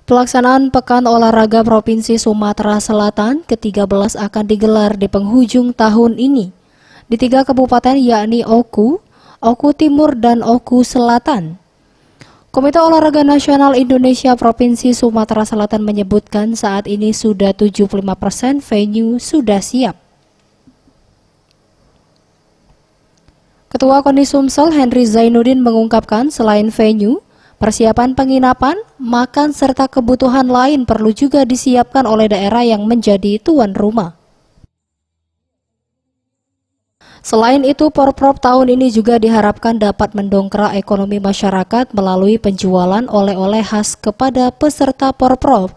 Pelaksanaan Pekan Olahraga Provinsi Sumatera Selatan ke-13 akan digelar di penghujung tahun ini di 3 kabupaten yakni Oku, Oku Timur, dan Oku Selatan. Komite Olahraga Nasional Indonesia Provinsi Sumatera Selatan menyebutkan saat ini sudah 75% venue sudah siap. Ketua KONI Sumsel Henry Zainuddin mengungkapkan selain venue, persiapan penginapan, makan, serta kebutuhan lain perlu juga disiapkan oleh daerah yang menjadi tuan rumah. Selain itu, Porprov tahun ini juga diharapkan dapat mendongkrak ekonomi masyarakat melalui penjualan oleh-oleh khas kepada peserta Porprov.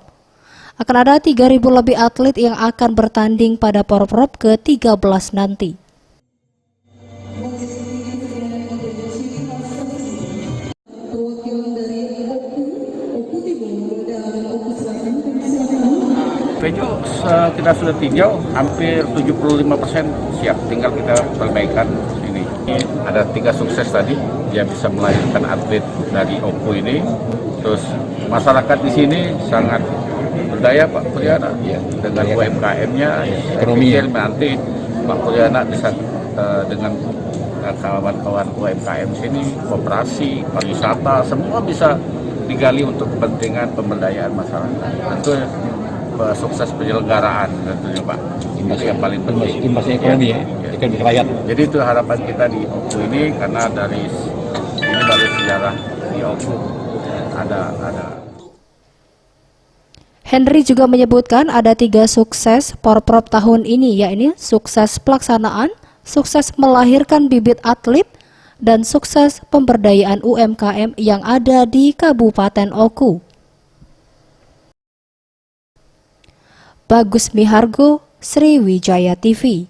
Akan ada 3.000 lebih atlet yang akan bertanding pada Porprov ke-13 nanti. Venue kita sudah tinjau, hampir 75% siap, tinggal kita perbaikan ini. Ada 3 sukses tadi, dia bisa melahirkan atlet dari Oku ini. Terus masyarakat di sini sangat berdaya Pak Kuryana, ya, dengan UMKM-nya, ekonominya. Nanti Pak Kuryana bisa dengan kawan-kawan UMKM sini, koperasi, pariwisata, semua bisa digali untuk kepentingan pemberdayaan masyarakat. Tentu sukses penyelenggaraan tentunya Pak. Ini yang paling penting. Imbasnya ekonomi ya, ekonomi rakyat. Jadi itu harapan kita di Oku ini, karena dari ini baru sejarah di Oku ada. Henry juga menyebutkan ada 3 sukses Porprov tahun ini, yakni sukses pelaksanaan, sukses melahirkan bibit atlet, dan sukses pemberdayaan UMKM yang ada di Kabupaten Oku. Bagus Mihargo, Sriwijaya TV.